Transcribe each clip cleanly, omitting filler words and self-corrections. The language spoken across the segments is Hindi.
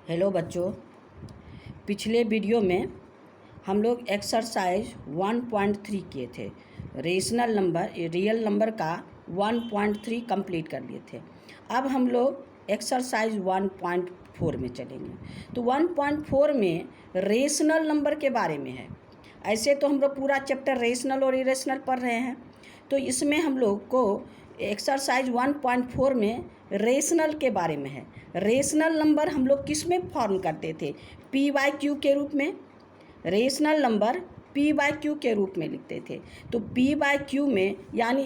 हेलो बच्चों, पिछले वीडियो में हम लोग एक्सरसाइज 1.3 किए थे। रेशनल नंबर रियल नंबर का 1.3 कंप्लीट कर लिए थे। अब हम लोग एक्सरसाइज 1.4 में चलेंगे। तो 1.4 में रेशनल नंबर के बारे में है। ऐसे तो हम लोग पूरा चैप्टर रेशनल और इरेशनल पढ़ रहे हैं, तो इसमें हम लोग को एक्सरसाइज 1.4 में रेशनल के बारे में है। रेशनल नंबर हम लोग किस में फॉर्म करते थे? पी बाई क्यू के रूप में। Rational number P by Q के रूप में लिखते थे। तो पी बाई क्यू में यानी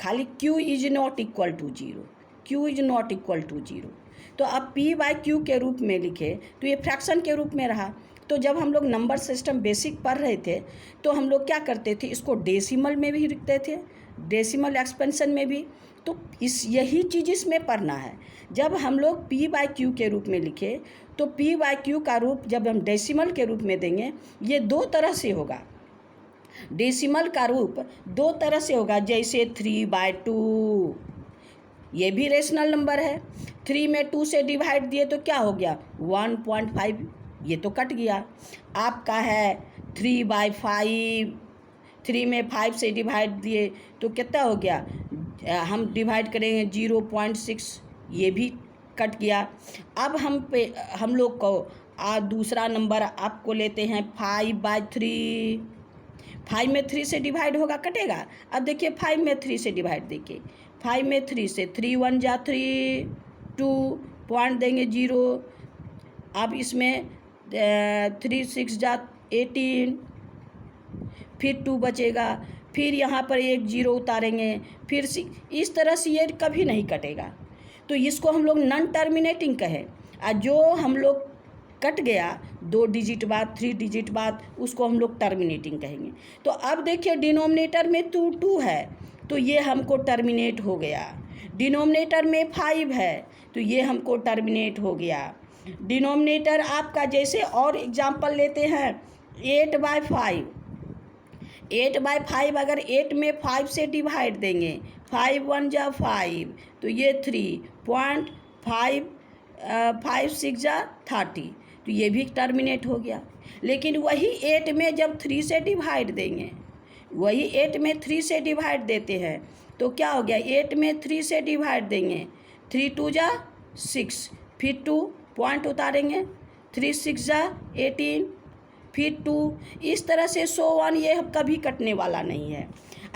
खाली Q is not equal to zero, Q is not equal to zero. तो अब पी बाई क्यू के रूप में लिखे तो ये फ्रैक्शन के रूप में रहा। तो जब हम लोग नंबर सिस्टम बेसिक पढ़ रहे थे तो हम लोग क्या करते थे, इसको डेसिमल में भी लिखते थे, डेसिमल एक्सपेंशन में भी। तो यही चीज़ इसमें पढ़ना है। जब हम लोग पी बाई क्यू के रूप में लिखे तो पी बाई क्यू का रूप जब हम डेसिमल के रूप में देंगे, ये दो तरह से होगा। डेसिमल का रूप दो तरह से होगा, जैसे 3/2, ये भी रेशनल नंबर है। 3 में 2 से डिवाइड दिए तो क्या हो गया? 1.5, ये तो कट गया। आपका है 3/5, 3 में 5 से डिवाइड दिए तो कितना हो गया? हम डिवाइड करेंगे 0.6, ये भी कट गया। अब हम लोग को दूसरा नंबर आपको लेते हैं 5/3। 5 में 3 से डिवाइड होगा, कटेगा। अब देखिए 5 में 3 से डिवाइड देखिए, 5 में 3 से 3 1 जा 3, 2 पॉइंट देंगे 0। अब इसमें 3 6 जा 18, फिर 2 बचेगा, फिर यहाँ पर एक 0 उतारेंगे, फिर इस तरह से ये कभी नहीं कटेगा। तो इसको हम लोग नॉन टर्मिनेटिंग कहे। और जो हम लोग कट गया 2 डिजिट बाद 3 डिजिट बाद, उसको हम लोग टर्मिनेटिंग कहेंगे। तो अब देखिए डिनोमिनेटर में 2 है तो ये हमको टर्मिनेट हो गया। डिनोमिनेटर में 5 है तो ये हमको टर्मिनेट हो गया। डिनोमिनेटर आपका जैसे और एग्जाम्पल लेते हैं 8/5। 8/5 अगर 8 में 5 से डिवाइड देंगे, 5 1 जा 5 तो ये 3.5, 5 6 जा 30, तो ये भी टर्मिनेट हो गया। लेकिन वही 8 में जब 3 से डिवाइड देंगे, वही 8 में 3 से डिवाइड देते हैं तो क्या हो गया? 8 में 3 से डिवाइड देंगे, 3 2 जा 6, फिर 2 पॉइंट उतारेंगे, 3 6 जा 18, फिर 2, इस तरह से 100 ये कभी कटने वाला नहीं है।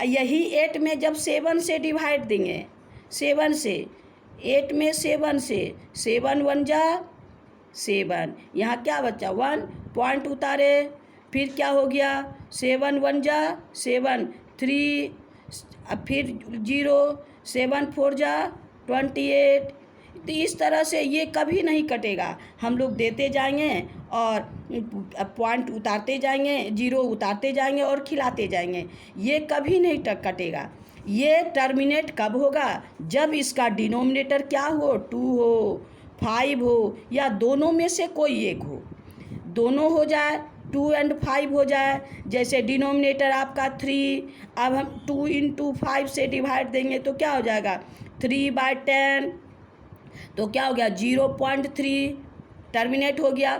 यही 8 में जब 7 से डिवाइड देंगे, 7 से 8 में 7 से 7 1 जा 7, यहाँ क्या बचा? 1 पॉइंट उतारे, फिर क्या हो गया? 7 1 जा 7, 3, फिर 0, 7 4 जा 28। तो इस तरह से ये कभी नहीं कटेगा। हम लोग देते जाएंगे और पॉइंट उतारते जाएंगे, 0 उतारते जाएंगे और खिलाते जाएंगे, ये कभी नहीं कटेगा। ये टर्मिनेट कब होगा? जब इसका डिनोमिनेटर क्या हो? 2 हो, 5 हो, या दोनों में से कोई एक हो। दोनों हो जाए, 2 और 5 हो जाए। जैसे डिनोमिनेटर आपका 3, अब हम 2 × 5 से डिवाइड देंगे तो क्या हो जाएगा? 3/10, तो क्या हो गया? 0.3 टर्मिनेट हो गया।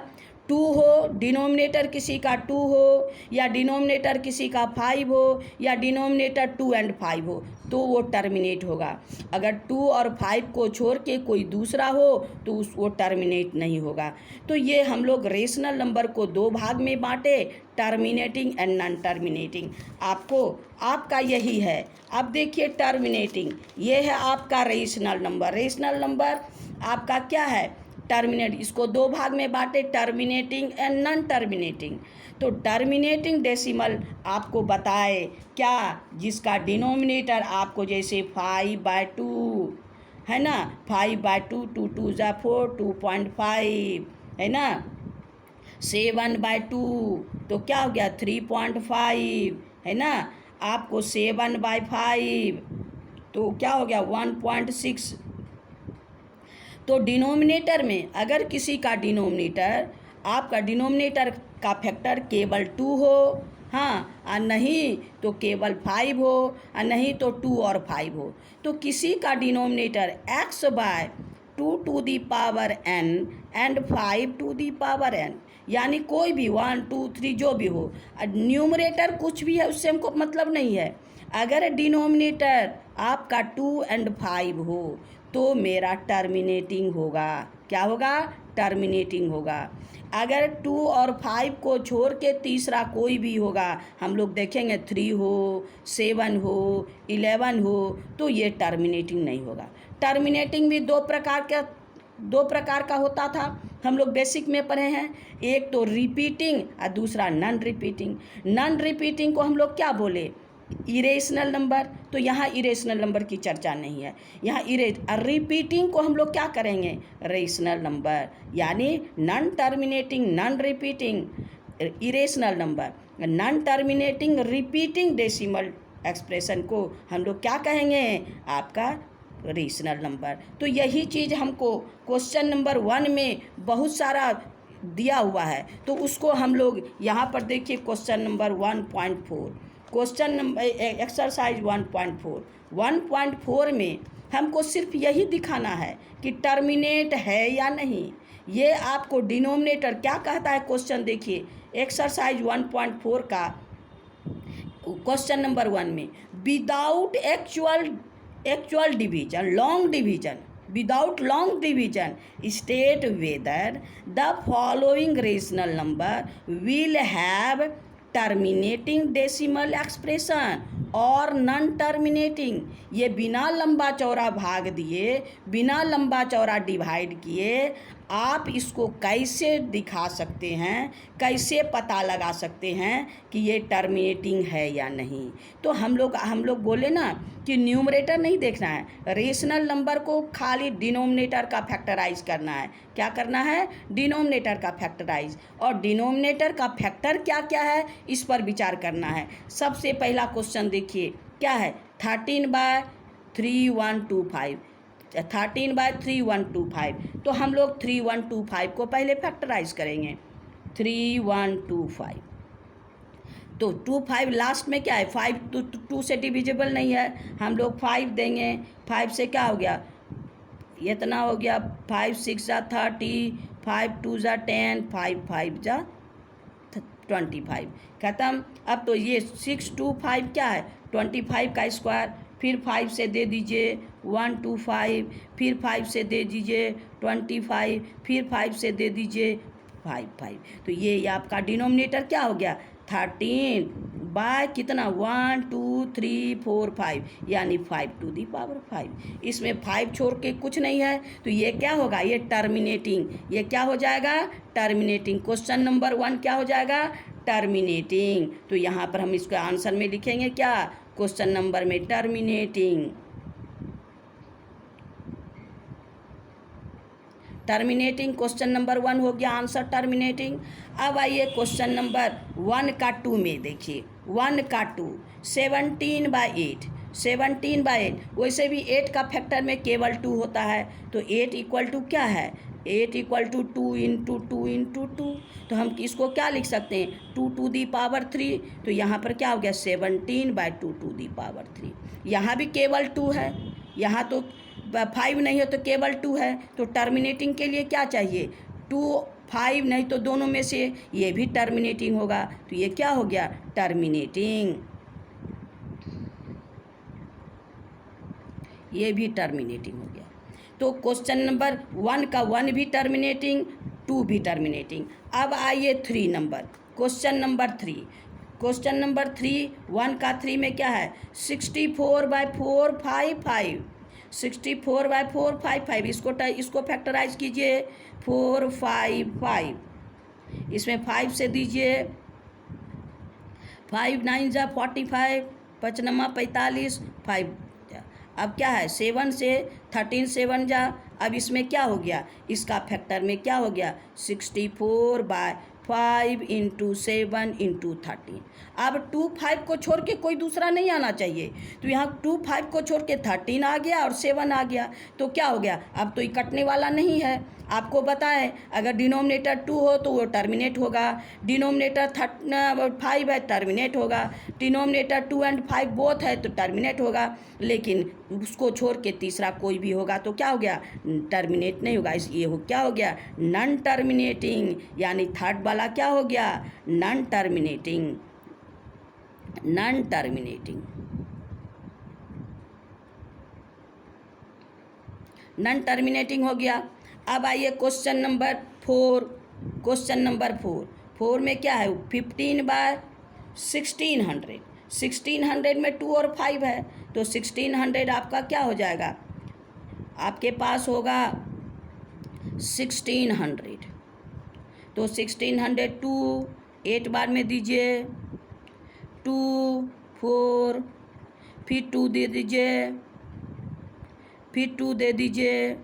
2 हो, डिनोमिनेटर किसी का 2 हो, या डिनोमिनेटर किसी का 5 हो, या डिनोमिनेटर 2 और 5 हो, तो वो टर्मिनेट होगा। अगर 2 और 5 को छोड़ के कोई दूसरा हो तो वो टर्मिनेट नहीं होगा। तो ये हम लोग रेशनल नंबर को 2 भाग में बांटे, टर्मिनेटिंग एंड नॉन टर्मिनेटिंग। आपका यही है। अब देखिए टर्मिनेटिंग, ये है आपका रेशनल नंबर। रेशनल नंबर आपका क्या है? टर्मिनेट। इसको 2 भाग में बांटे, टर्मिनेटिंग एंड नॉन टर्मिनेटिंग। तो टर्मिनेटिंग डेसिमल आपको बताए क्या? जिसका डिनोमिनेटर आपको जैसे 5/2 है ना, 5/2, 2 2 जा 4, 2.5 है ना, 7/2 तो क्या हो गया? 3.5 है ना, आपको 7/5 तो क्या हो गया? 1.6। तो डिनोमिनेटर में अगर किसी का डिनोमिनेटर, आपका डिनोमिनेटर का फैक्टर केवल 2 हो, हाँ, और नहीं तो केवल 5 हो, और नहीं तो 2 और 5 हो, तो किसी का denominator x/2 2 to the power n and 5 to the power n, यानी कोई भी 1 2 3 जो भी हो, न्यूमरेटर कुछ भी है उससे हमको मतलब नहीं है। अगर डिनोमिनेटर आपका 2 and 5 हो तो मेरा टर्मिनेटिंग होगा। क्या होगा? टर्मिनेटिंग होगा। अगर 2 और 5 को छोड़ के तीसरा कोई भी होगा, हम लोग देखेंगे 3 हो, 7 हो, 11 हो, तो ये टर्मिनेटिंग नहीं होगा। टर्मिनेटिंग भी दो प्रकार का होता था, हम लोग बेसिक में पढ़े हैं। एक तो रिपीटिंग और दूसरा नॉन रिपीटिंग। नॉन रिपीटिंग को हम लोग क्या बोले? Irrational number. तो यहाँ इरेशनल नंबर की चर्चा नहीं है, यहाँ रिपीटिंग को हम लोग क्या करेंगे? रेशनल नंबर, यानी non terminating, non repeating irrational number, non terminating repeating decimal expression को हम लोग क्या कहेंगे? आपका रेशनल नंबर। तो यही चीज़ हमको क्वेश्चन नंबर 1 में बहुत सारा दिया हुआ है, तो उसको हम लोग यहाँ पर देखिए question number 1.4, question number exercise 1.4 में हमको सिर्फ यही दिखाना है कि टर्मिनेट है या नहीं। ये आपको डिनोमिनेटर क्या कहता है? क्वेश्चन देखिए एक्सरसाइज 1.4 का क्वेश्चन नंबर 1 में, without actual division, long division, without long division, state whether the following rational number will have terminating decimal expression और नॉन टर्मिनेटिंग। ये बिना लंबा चौड़ा भाग दिए, बिना लंबा चौड़ा डिवाइड किए आप इसको कैसे दिखा सकते हैं, कैसे पता लगा सकते हैं कि ये टर्मिनेटिंग है या नहीं। तो हम लोग बोले ना कि न्यूमरेटर नहीं देखना है, रेशनल नंबर को खाली डिनोमिनेटर का फैक्टराइज करना है। क्या करना है? डिनोमिनेटर का फैक्टराइज। और डिनोमिनेटर का फैक्टर क्या क्या है इस पर विचार करना है। सबसे पहला क्वेश्चन देखिए क्या है? 13/3125, 13/3125। तो हम लोग 3125 को पहले फैक्टराइज करेंगे। 3125, तो 25 लास्ट में क्या है? 5 तो 2 से डिविजिबल नहीं है, हम लोग 5 देंगे। 5 से क्या हो गया? इतना हो गया, 5 6 जा 30, 5 2 जा 10, 5 5 जा 25, ख़त्म। अब तो ये 6 2 5 क्या है? 25 का स्क्वायर, फिर 5 से दे दीजिए 125, फिर 5 से दे दीजिए 25, फिर 5 से दे दीजिए 5 5। तो ये आपका डिनोमिनेटर क्या हो गया? 13 बाय कितना? 1 2 3 4 5, यानी 5 to the power 5। इसमें 5 छोड़ के कुछ नहीं है, तो ये क्या होगा? ये टर्मिनेटिंग। ये क्या हो जाएगा? टर्मिनेटिंग। क्वेश्चन नंबर 1 क्या हो जाएगा? टर्मिनेटिंग। तो यहाँ पर हम इसका आंसर में लिखेंगे क्या? क्वेश्चन नंबर में टर्मिनेटिंग। टर्मिनेटिंग क्वेश्चन नंबर 1 हो गया आंसर, टर्मिनेटिंग। अब आइए क्वेश्चन नंबर 1 का 2 में देखिए। 1 का 2, 17/8, 17/8। वैसे भी 8 का फैक्टर में केवल 2 होता है, तो 8 इक्वल टू क्या है? 8 इक्वल टू 2 इंटू 2 इंटू 2। तो हम इसको क्या लिख सकते हैं? 2 to the power 3। तो यहाँ पर क्या हो गया? 17/2 to the power 3। यहाँ भी केवल 2 है, यहाँ तो 5 नहीं है तो केवल 2 है। तो टर्मिनेटिंग के लिए क्या चाहिए? 2 5 नहीं तो दोनों में से ये भी टर्मिनेटिंग होगा। तो ये क्या हो गया? टर्मिनेटिंग। ये भी टर्मिनेटिंग हो गया। तो क्वेश्चन नंबर 1 का 1 भी टर्मिनेटिंग, 2 भी टर्मिनेटिंग। अब आइए 3 number, question number 3। Question number 3, 1 का 3 में क्या है? 64/455, 64/455। इसको फैक्टराइज कीजिए। 4 5 5, इसमें 5 से दीजिए, 5 9 जा 45, 5 9 45, 5 जा। अब क्या है? 7 से 13 7 जा। अब इसमें क्या हो गया? इसका फैक्टर में क्या हो गया? 64/5 इंटू 7 इंटू 13। अब 2 5 को छोड़ के कोई दूसरा नहीं आना चाहिए, तो यहाँ 2 5 को छोड़ के 13 आ गया और 7 आ गया। तो क्या हो गया? अब तो ये कटने वाला नहीं है, आपको पता है अगर डिनोमिनेटर 2 हो तो वो टर्मिनेट होगा, डिनोमिनेटर 5 है टर्मिनेट होगा, डिनोमिनेटर 2 एंड 5 बोथ है तो टर्मिनेट होगा, लेकिन उसको छोड़ के तीसरा कोई भी होगा तो क्या हो गया, टर्मिनेट नहीं होगा। इस ये हो क्या हो गया, नॉन टर्मिनेटिंग, यानी थर्ड वाला क्या हो गया, non terminating, non terminating, non terminating हो गया। अब आइए क्वेश्चन नंबर 4, क्वेश्चन नंबर 4 में क्या है, 15/1600, 1600 में 2 और 5 है तो 1600 आपका क्या हो जाएगा, आपके पास होगा 1600, तो 1600 2 8 बार में दीजिए, 2 4 फिर 2 दे दीजिए, फिर 2 दे दीजिए,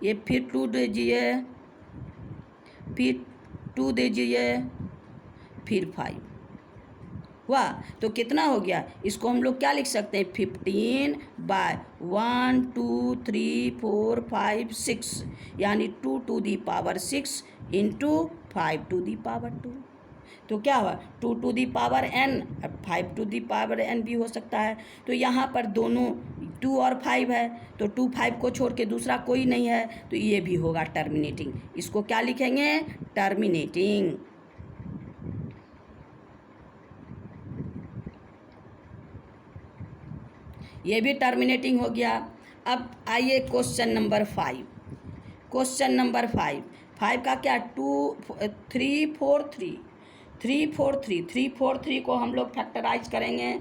ये फिर 2 दीजिए, फिर 2 दीजिए, फिर 5 हुआ तो कितना हो गया, इसको हम लोग क्या लिख सकते हैं, 15/1 2 3 4 5 6, यानी 2 to the power 6 into 5 to the power 2, तो क्या हुआ 2 to the power n, 5 to the power n भी हो सकता है। तो यहाँ पर दोनों 2 और 5 है तो 2 5 को छोड़ के दूसरा कोई नहीं है तो ये भी होगा टर्मिनेटिंग। इसको क्या लिखेंगे, टर्मिनेटिंग। ये भी टर्मिनेटिंग हो गया। अब आइए क्वेश्चन नंबर 5, क्वेश्चन नंबर 5 का क्या, 343 को हम लोग फैक्टराइज करेंगे,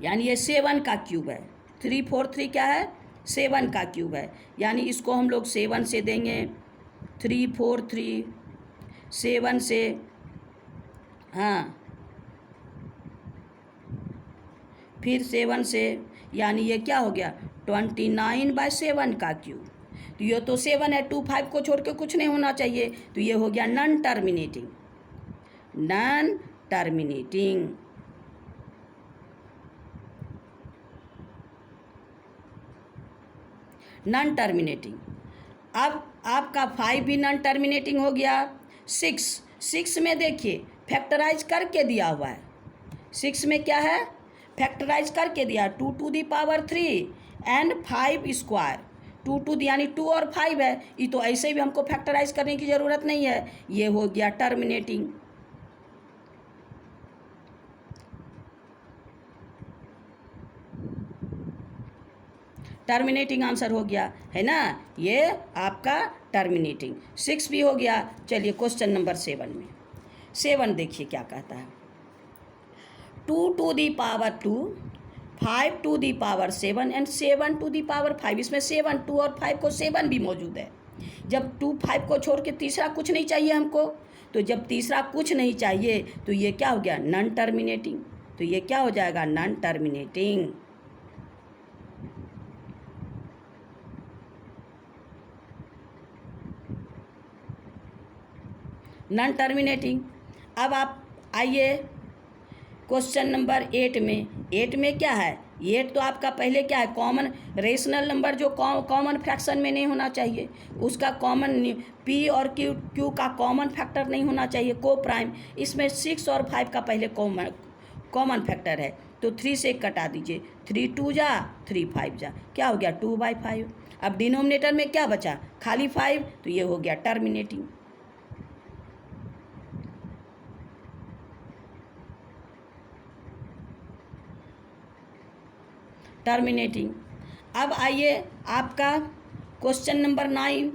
यानी ये 7 का क्यूब है, 343 क्या है, 7 का क्यूब है, यानी इसको हम लोग 7 से देंगे, 343 7 से, हाँ फिर 7 से, यानी ये क्या हो गया 29/7 का क्यूब, तो ये तो 7 है, 2 5 को छोड़ के कुछ नहीं होना चाहिए, तो ये हो गया non terminating, non terminating. Non terminating. अब आपका 5 भी नॉन टर्मिनेटिंग हो गया। 6 में देखिए फैक्टराइज करके दिया हुआ है, 6 में क्या है, फैक्टराइज करके दिया 2 to the power 3 and 5 square, 2 to the यानी 2 और 5 है, ये तो ऐसे भी हमको फैक्टराइज करने की ज़रूरत नहीं है, ये हो गया टर्मिनेटिंग। टर्मिनेटिंग आंसर हो गया है ना, ये आपका टर्मिनेटिंग। 6 भी हो गया। चलिए क्वेश्चन नंबर 7 में, 7 देखिए क्या कहता है, 2 to the power 2, 5 to the power 7 and 7 to the power 5, इसमें 7 2 और 5 को 7 भी मौजूद है। जब 2 5 को छोड़ के तीसरा कुछ नहीं चाहिए हमको, तो जब तीसरा कुछ नहीं चाहिए तो ये क्या हो गया, नॉन टर्मिनेटिंग, तो ये क्या हो जाएगा, नॉन टर्मिनेटिंग। Non terminating. अब आप आइए क्वेश्चन नंबर 8 में, 8 में क्या है, 8 तो आपका पहले क्या है, कॉमन रेशनल नंबर जो कॉमन फ्रैक्शन में नहीं होना चाहिए, उसका कॉमन पी और क्यू का कॉमन फैक्टर नहीं होना चाहिए, को प्राइम। इसमें 6 और 5 का पहले कॉमन फैक्टर है, तो 3 से कटा दीजिए, 3 2 जा 3 5 जा, क्या हो गया 2/5। अब डिनोमिनेटर में क्या बचा, खाली 5, तो ये हो गया टर्मिनेटिंग। टर्मिनेटिंग। अब आइए आपका क्वेश्चन नंबर 9,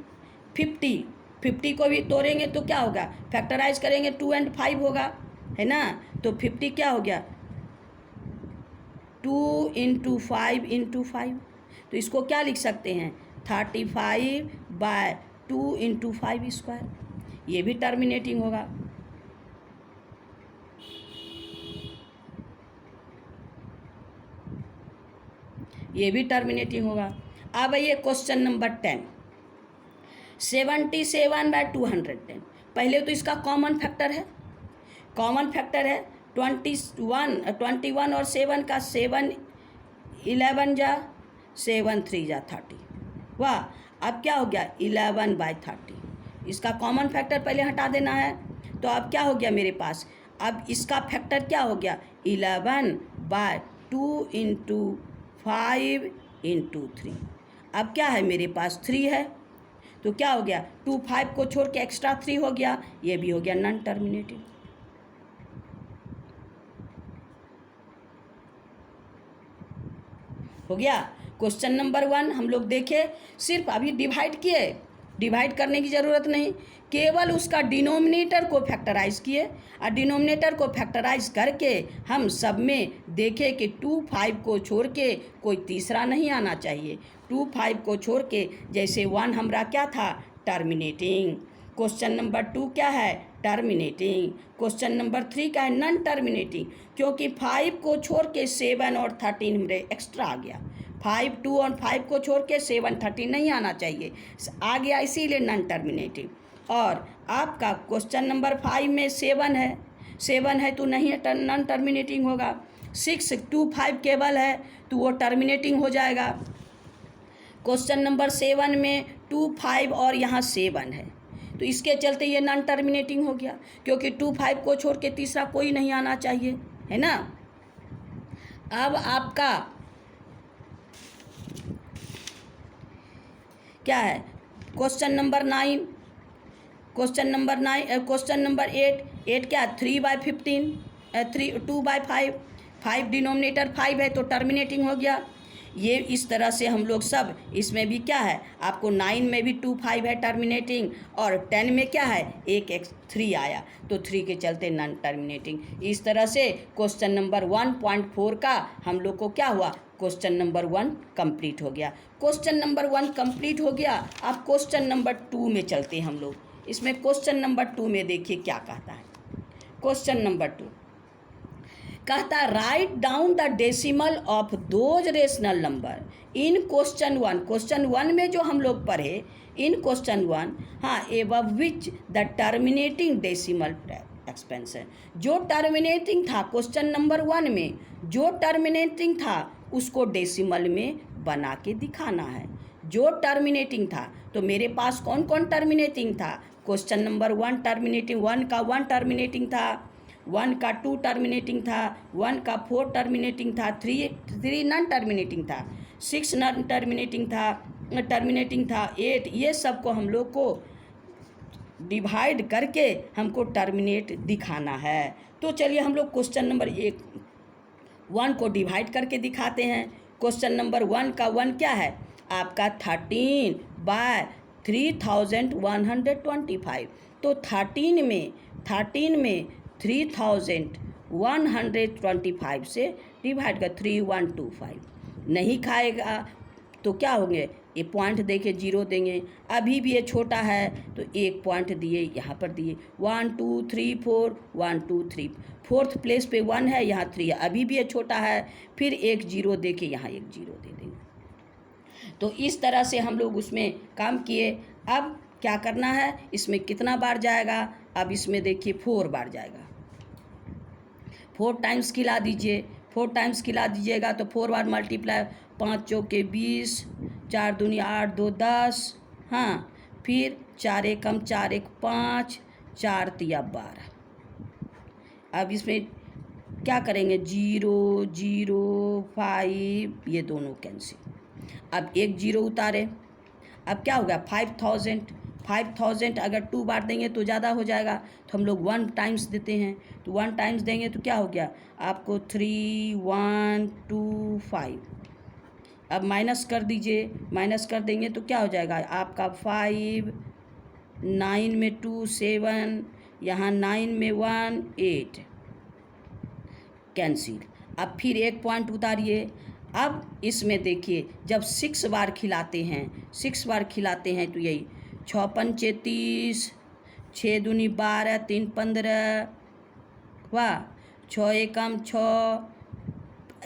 50 को भी तोड़ेंगे तो क्या होगा, फैक्टराइज करेंगे 2 एंड 5 होगा, है ना, तो 50 क्या हो गया 2 × 5 × 5, तो इसको क्या लिख सकते हैं 35/2 × 5 स्क्वायर, ये भी टर्मिनेटिंग होगा। ये भी टर्मिनेटिंग होगा। अब ये क्वेश्चन नंबर 10, 77/210, पहले तो इसका कॉमन फैक्टर है, 21 और 7 का 7 11 जा 7 3 जा 30, वाह, अब क्या हो गया 11/30। इसका कॉमन फैक्टर पहले हटा देना है, तो अब क्या हो गया मेरे पास, अब इसका फैक्टर क्या हो गया 11/2 इंटू 5 इंटू 3। अब क्या है मेरे पास 3 है, तो क्या हो गया 2 5 को छोड़ के एक्स्ट्रा 3 हो गया, ये भी हो गया नॉन टर्मिनेटिंग। हो गया। क्वेश्चन नंबर 1 हम लोग देखे, सिर्फ अभी डिवाइड किए, डिवाइड करने की ज़रूरत नहीं, केवल उसका डिनोमिनेटर को फैक्टराइज किए और डिनोमिनेटर को फैक्टराइज करके हम सब में देखे कि 2 5 को छोड़ के कोई तीसरा नहीं आना चाहिए। 2 5 को छोड़ के जैसे 1 हमारा क्या था टर्मिनेटिंग, क्वेश्चन नंबर 2 क्या है टर्मिनेटिंग, क्वेश्चन नंबर 3 का है नॉन टर्मिनेटिंग, क्योंकि 5 को छोड़ के 7 और 13 मेरे एक्स्ट्रा आ गया। 5 2 और 5 को छोड़ के 7 13 नहीं आना चाहिए, आ गया, इसीलिए नॉन टर्मिनेटिंग। और आपका क्वेश्चन नंबर 5 में 7 है, 7 है तो नहीं नॉन टर्मिनेटिंग होगा। 6 2 5 केवल है तो वो टर्मिनेटिंग हो जाएगा। क्वेश्चन नंबर 7 में 2 5 और यहाँ 7 है, तो इसके चलते ये नॉन टर्मिनेटिंग हो गया, क्योंकि 2 5 को छोड़ के तीसरा कोई नहीं आना चाहिए, है ना। अब आपका क्या है question number 9, question number 9 question number 8 क्या 3/15 2/5, 5 डिनोमिनेटर 5 है तो टर्मिनेटिंग हो गया। ये इस तरह से हम लोग सब, इसमें भी क्या है आपको 9 में भी 2 5 है टर्मिनेटिंग, और 10 में क्या है 3 आया तो 3 के चलते नॉन टर्मिनेटिंग। इस तरह से क्वेश्चन नंबर 1.4 का हम लोग को क्या हुआ, क्वेश्चन नंबर 1 कंप्लीट हो गया। क्वेश्चन नंबर 1 कंप्लीट हो गया। अब क्वेश्चन नंबर 2 में चलते हैं हम लोग। इसमें क्वेश्चन नंबर 2 में देखिए क्या कहता है। क्वेश्चन नंबर 2 कहता है write down the decimal of those rational number in question 1। Question 1 में जो हम लोग पढ़े इन क्वेश्चन 1, हाँ, above which the terminating decimal expansion, जो टर्मिनेटिंग था क्वेश्चन नंबर 1 में, जो टर्मिनेटिंग था उसको डेसिमल में बना के दिखाना है। जो टर्मिनेटिंग था, तो मेरे पास कौन कौन टर्मिनेटिंग था, क्वेश्चन नंबर 1 टर्मिनेटिंग, 1 का 1 टर्मिनेटिंग था, 1 का 2 टर्मिनेटिंग था, 1 का 4 टर्मिनेटिंग था, 3 नॉन टर्मिनेटिंग था, 6 नॉन टर्मिनेटिंग था 8। ये सब को हम लोग को डिवाइड करके हमको टर्मिनेट दिखाना है। तो चलिए हम लोग क्वेश्चन नंबर 1 को डिवाइड करके दिखाते हैं। क्वेश्चन नंबर 1 का 1 क्या है आपका 13/3125। तो 13 में 3125 से डिवाइड कर 3125 नहीं खाएगा तो क्या होंगे, ये पॉइंट देके 0 देंगे। अभी भी ये छोटा है तो 1 पॉइंट दिए, यहाँ पर दिए 1 2 3 4 1 2 3, फोर्थ प्लेस पे 1 है, यहाँ 3 है, अभी भी ये छोटा है, फिर 1 0 दे के यहाँ 1 0 दे देंगे। तो इस तरह से हम लोग उसमें काम किए। अब क्या करना है, इसमें कितना बार जाएगा, अब इसमें देखिए 4 बार जाएगा। 4 टाइम्स खिला दीजिए, 4 टाइम्स खिला दीजिएगा तो 4 बार मल्टीप्लाई, 5 चौके 20, 4 दूनी 8 2 10, हाँ, फिर 4 एकम 4 1 5, 4 तिया 12। अब इसमें क्या करेंगे 0 0 5, ये दोनों कैंसिल। अब 1 0 उतारे, अब क्या होगा 5000 अगर 2 बार देंगे तो ज़्यादा हो जाएगा, तो हम लोग 1 टाइम्स देते हैं, तो 1 टाइम्स देंगे तो क्या हो गया आपको 3 1 2 5। अब माइनस कर दीजिए, माइनस कर देंगे तो क्या हो जाएगा आपका 5, 9 में 2 7, यहाँ 9 में 1 8, कैंसिल। अब फिर 1 पॉइंट उतारिए। अब इसमें देखिए जब 6 बार खिलाते हैं, 6 बार खिलाते हैं तो यही 6 पंचे 30, 6 दूनी 12, 3 15, वाह, 6 एकम 6,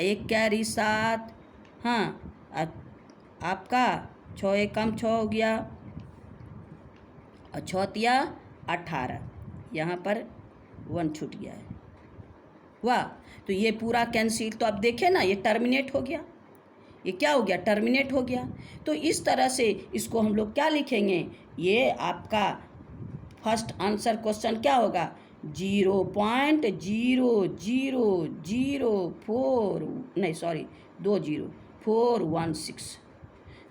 1 कैरी 7, हाँ, आपका 6 एकम 6 हो गया और 6 तिया 18, यहाँ पर 1 छूट गया है, वाह। तो ये पूरा कैंसिल। तो अब देखें ना ये टर्मिनेट हो गया, ये क्या हो गया, टर्मिनेट हो गया। तो इस तरह से इसको हम लोग क्या लिखेंगे, ये आपका फर्स्ट आंसर क्वेश्चन क्या होगा, 0.00004 नहीं सॉरी 20416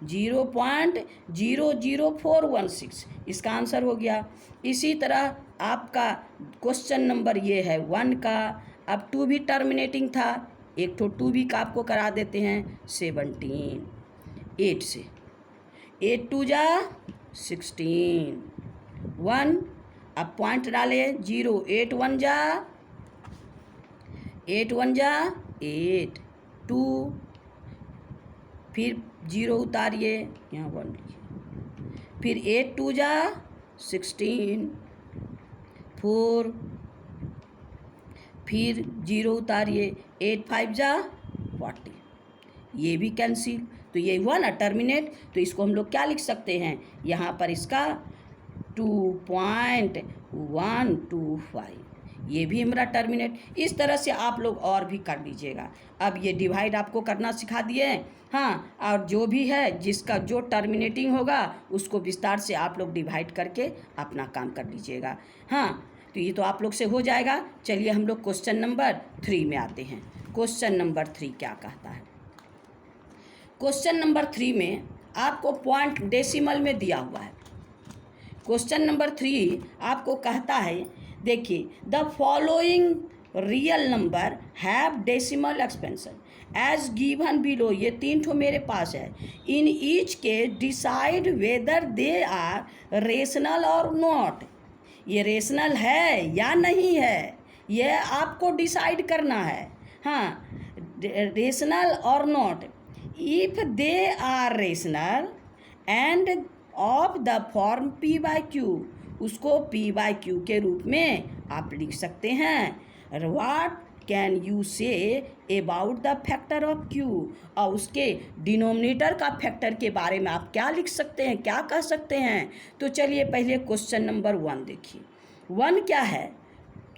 0.00416 इसका आंसर हो गया। इसी तरह आपका क्वेश्चन नंबर ये है 1 का। अब 2 भी टर्मिनेटिंग था, एक तो 2 भी का आपको करा देते हैं 17 8 से, 8 2 जा 16 1, अब पॉइंट डाले 0 8 1 जा 8 1 जा 8 2, फिर 0 उतारिए यहाँ 1 लिखिए, फिर 8 2 जा 16 4, फिर 0 उतारिए 8 5 जा 40, ये भी कैंसिल। तो ये हुआ ना टर्मिनेट। तो इसको हम लोग क्या लिख सकते हैं, यहाँ पर इसका 2.125, ये भी हमारा टर्मिनेट। इस तरह से आप लोग और भी कर लीजिएगा। अब ये डिवाइड आपको करना सिखा दिए हैं, हाँ, और जो भी है जिसका जो टर्मिनेटिंग होगा उसको विस्तार से आप लोग डिवाइड करके अपना काम कर लीजिएगा। हाँ, तो ये तो आप लोग से हो जाएगा। चलिए हम लोग क्वेश्चन नंबर 3 में आते हैं। क्वेश्चन नंबर 3 क्या कहता है, क्वेश्चन नंबर 3 में आपको पॉइंट डेसिमल में दिया हुआ है। क्वेश्चन नंबर 3 आपको कहता है, देखिए, the following real number have decimal expansion as given below, ये 3 ठो मेरे पास है। इन ईच के decide whether they are rational or not, ये रेशनल है या नहीं है, ये आपको डिसाइड करना है। हाँ, rational or not. If they are rational and of the form P by Q, उसको पी बाई क्यू के रूप में आप लिख सकते हैं। What can you say about the factor of Q, और उसके डिनोमिनेटर का फैक्टर के बारे में आप क्या लिख सकते हैं, क्या कह सकते हैं। तो चलिए पहले क्वेश्चन नंबर 1 देखिए। 1 क्या है,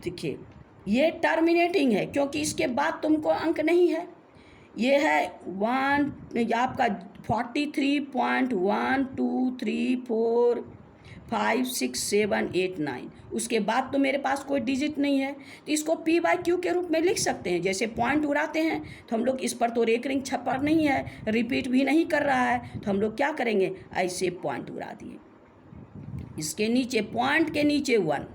देखिए ये टर्मिनेटिंग है क्योंकि इसके बाद तुमको अंक नहीं है। ये है 1 आपका 43.123456789, उसके बाद तो मेरे पास कोई डिजिट नहीं है, तो इसको पी बाई क्यू के रूप में लिख सकते हैं। जैसे पॉइंट उड़ाते हैं तो हम लोग इस पर तो रेकरिंग छप्पर नहीं है, रिपीट भी नहीं कर रहा है, तो हम लोग क्या करेंगे, ऐसे पॉइंट उड़ा दिए। इसके नीचे पॉइंट के नीचे 1,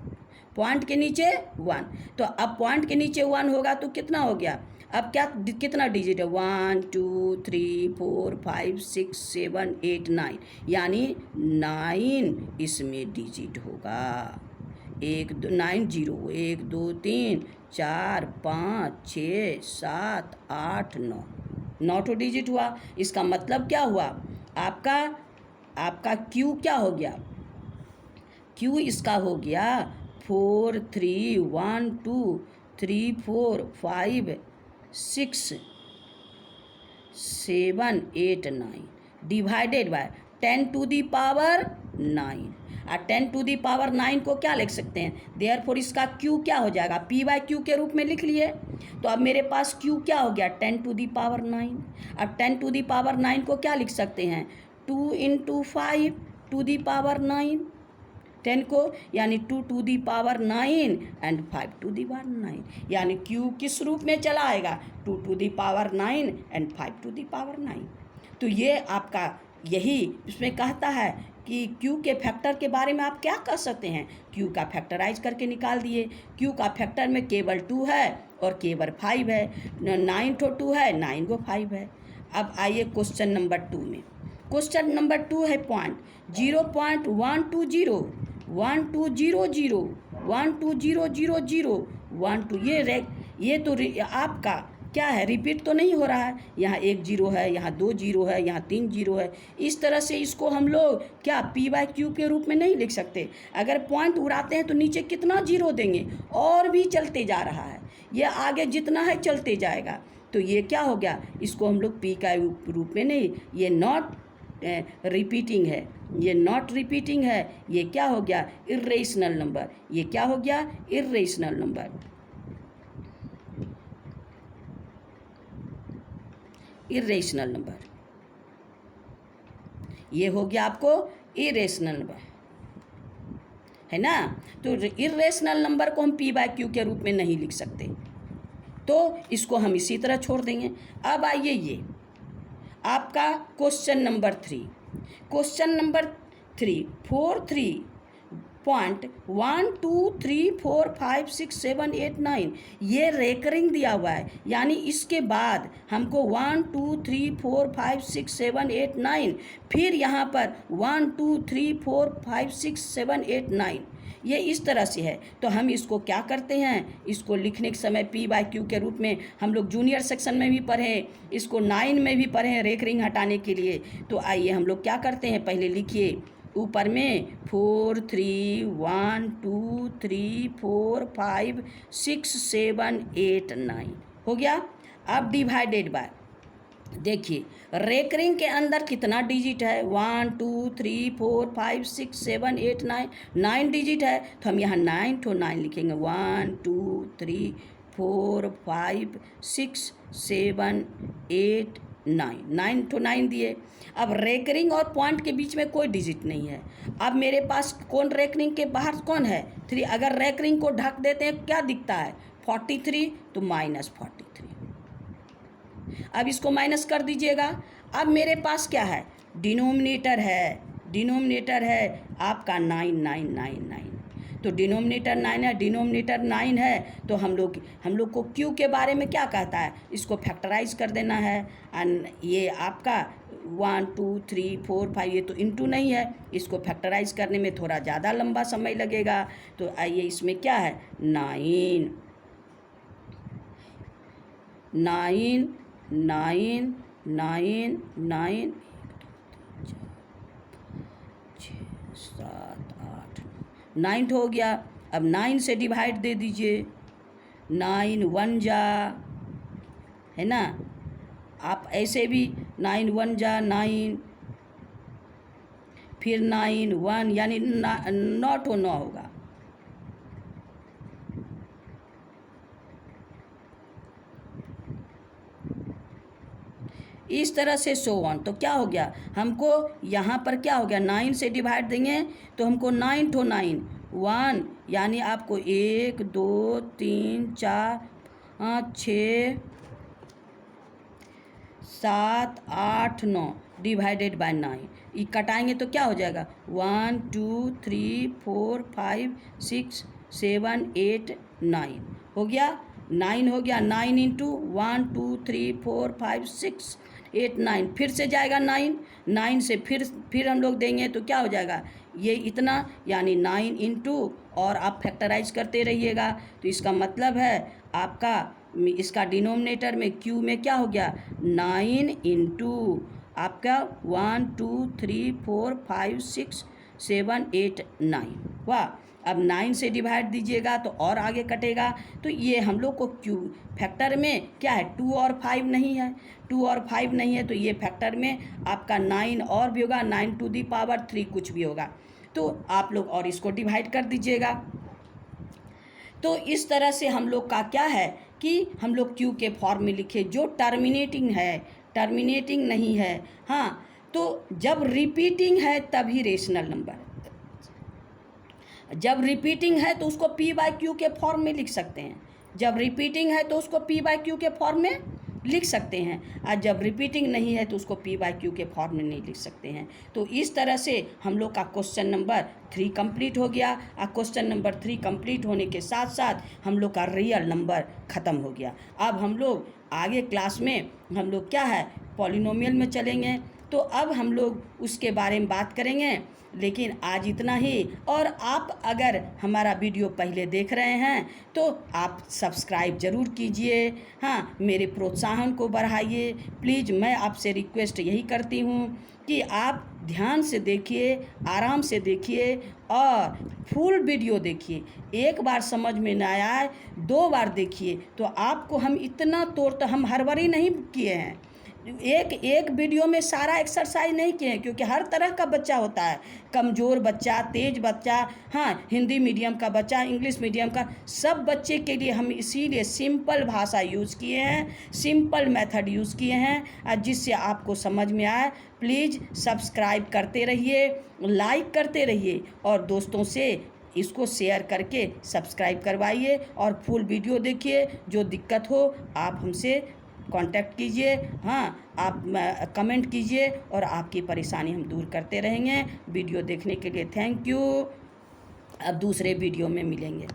पॉइंट के नीचे 1, तो अब पॉइंट के नीचे 1 होगा तो कितना हो गया, अब क्या कितना डिजिट है, 1 2 3 4 5 6 7 8 9, यानी 9 इसमें डिजिट होगा। 1 2 9 0 1 2 3 4 5 6 7 8 9, 9 तो डिजिट हुआ। इसका मतलब क्या हुआ, आपका क्यू क्या हो गया, क्यू इसका हो गया 4 3 1 2 3 4 5 6 7 8 9 divided by 10 to the power 9, और 10 टू दी पावर 9 को क्या लिख सकते हैं, देयरफॉर इसका क्यू क्या हो जाएगा, पी बाई क्यू के रूप में लिख लिए। तो अब मेरे पास क्यू क्या हो गया, 10 टू दी पावर 9। अब 10 टू दी पावर 9 को क्या लिख सकते हैं, 2 × 5 टू दी पावर 9, 10 को, यानी 2 to the power 9 and 5 to the power 9, यानी क्यू किस रूप में चला आएगा, 2 to the power 9 and 5 to the power 9। तो ये आपका यही इसमें कहता है कि क्यू के फैक्टर के बारे में आप क्या कर सकते हैं, क्यू का फैक्टराइज करके निकाल दिए। क्यू का फैक्टर में केवल 2 है और केवल 5 है, 9 तो 2 है, 9 को 5 है। अब आइए क्वेश्चन नंबर 2 में। क्वेश्चन नंबर 2 है पॉइंट 0.120 1200 12000 12, ये तो आपका क्या है, रिपीट तो नहीं हो रहा है, यहाँ 1 0 है, यहाँ 2 0 है, यहाँ 3 0 है। इस तरह से इसको हम लोग क्या पी बाई क्यू के रूप में नहीं लिख सकते। अगर पॉइंट उड़ाते हैं तो नीचे कितना 0 देंगे, और भी चलते जा रहा है, ये आगे जितना है चलते जाएगा। तो ये क्या हो गया, इसको हम लोग पी का रूप में नहीं, ये नॉट रिपीटिंग है, ये नॉट रिपीटिंग है, ये क्या हो गया, इर्रेशनल नंबर। ये क्या हो गया, इर्रेशनल नंबर। इर्रेशनल नंबर ये हो गया आपको इरेशनल नंबर, है ना। तो इरेशनल नंबर को हम पी बाय क्यू के रूप में नहीं लिख सकते, तो इसको हम इसी तरह छोड़ देंगे। अब आइए ये आपका क्वेश्चन नंबर 3, क्वेश्चन नंबर 3 43.123456789 ये रेकरिंग दिया हुआ है, यानी इसके बाद हमको 123456789 फिर यहाँ पर 123456789 ये इस तरह से है। तो हम इसको क्या करते हैं, इसको लिखने के समय पी बाय क्यू के रूप में हम लोग जूनियर सेक्शन में भी पढ़े, इसको 9 में भी पढ़े रेकरिंग हटाने के लिए। तो आइए हम लोग क्या करते हैं, पहले लिखिए ऊपर में 4 3 1 2 3 4 5 6 7 8 9 हो गया। अब डिवाइडेड बाय, देखिए रेकरिंग के अंदर कितना डिजिट है, 1 2 3 4 5 6 7 8 9, 9 डिजिट है। तो हम यहाँ 9 to 9 लिखेंगे, 1 2 3 4 5 6 7 8 9, 9 to 9 दिए। अब रेकरिंग और पॉइंट के बीच में कोई डिजिट नहीं है। अब मेरे पास कौन रेकरिंग के बाहर कौन है, 3। अगर रेकरिंग को ढक देते हैं क्या दिखता है, 43, तो -43। अब इसको माइनस कर दीजिएगा। अब मेरे पास क्या है, डिनोमिनेटर है आपका 9999, तो डिनोमिनेटर 9 है, डिनोमिनेटर 9 है। तो हम लोग को क्यू के बारे में क्या कहता है, इसको फैक्टराइज कर देना है। एंड ये आपका 1 2 3 4 5 ये तो इंटू नहीं है, इसको फैक्टराइज करने में थोड़ा ज़्यादा लंबा समय लगेगा। तो आइए इसमें क्या है, 9 9 9 9 9 7 8 9 हो गया। अब 9 से डिवाइड दे दीजिए, 9 1 जा, है ना। आप ऐसे भी 9 1 जा 9, फिर 9 1 यानी 9 to 9 होगा। इस तरह से सो ऑन। तो क्या हो गया, हमको यहाँ पर क्या हो गया, 9 से डिवाइड देंगे तो हमको 9 to 9 1 यानी आपको 1 2 3 4 5 6 7 8 9 डिवाइडेड बाय 9, ये कटाएंगे तो क्या हो जाएगा, 1 2 3 4 5 6 7 8 9 हो गया। 9 हो गया, 9 इंटू 1 2 3 4 5 6 8 9, फिर से जाएगा 9 से फिर हम लोग देंगे तो क्या हो जाएगा, ये इतना यानी 9 इंटू, और आप फैक्टराइज करते रहिएगा। तो इसका मतलब है आपका इसका डिनोमिनेटर में क्यू में क्या हो गया, 9 इंटू आपका 1 2 3 4 5 6 7 8 9 वाह। अब 9 से डिवाइड दीजिएगा तो और आगे कटेगा। तो ये हम लोग को क्यू फैक्टर में क्या है, 2 और 5 नहीं है, 2 और 5 नहीं है, तो ये फैक्टर में आपका 9 और भी होगा, 9 to the power 3 कुछ भी होगा। तो आप लोग और इसको डिवाइड कर दीजिएगा। तो इस तरह से हम लोग का क्या है कि हम लोग क्यू के फॉर्म में लिखे, जो टर्मिनेटिंग है, टर्मिनेटिंग नहीं है। हाँ, तो जब रिपीटिंग है तभी रेशनल नंबर, जब रिपीटिंग है तो उसको पी बाय क्यू के फॉर्म में लिख सकते हैं, जब रिपीटिंग है तो उसको पी बाय क्यू के फॉर्म में लिख सकते हैं, और जब रिपीटिंग नहीं है तो उसको पी बाय क्यू के फॉर्म में नहीं लिख सकते हैं। तो इस तरह से हम लोग का क्वेश्चन नंबर 3 कंप्लीट हो गया। और क्वेश्चन नंबर 3 कंप्लीट होने के साथ साथ हम लोग का रियल नंबर ख़त्म हो गया। अब हम लोग आगे क्लास में हम लोग क्या है, पॉलिनोमियल में चलेंगे, तो अब हम लोग उसके बारे में बात करेंगे। लेकिन आज इतना ही, और आप अगर हमारा वीडियो पहले देख रहे हैं तो आप सब्सक्राइब ज़रूर कीजिए। हाँ, मेरे प्रोत्साहन को बढ़ाइए प्लीज़। मैं आपसे रिक्वेस्ट यही करती हूँ कि आप ध्यान से देखिए, आराम से देखिए और फुल वीडियो देखिए। एक बार समझ में ना आए 2 बार देखिए, तो आपको हम इतना तोड़ तो हम हड़बड़ी नहीं किए हैं, एक एक वीडियो में सारा एक्सरसाइज नहीं किए हैं, क्योंकि हर तरह का बच्चा होता है, कमज़ोर बच्चा, तेज बच्चा, हाँ, हिंदी मीडियम का बच्चा, इंग्लिश मीडियम का, सब बच्चे के लिए हम इसीलिए सिंपल भाषा यूज़ किए हैं, सिंपल मेथड यूज़ किए हैं, जिससे आपको समझ में आए। प्लीज़ सब्सक्राइब करते रहिए, लाइक करते रहिए और दोस्तों से इसको शेयर करके सब्सक्राइब करवाइए और फुल वीडियो देखिए। जो दिक्कत हो आप हमसे कांटेक्ट कीजिए, हाँ, आप कमेंट कीजिए और आपकी परेशानी हम दूर करते रहेंगे। वीडियो देखने के लिए थैंक यू। अब दूसरे वीडियो में मिलेंगे।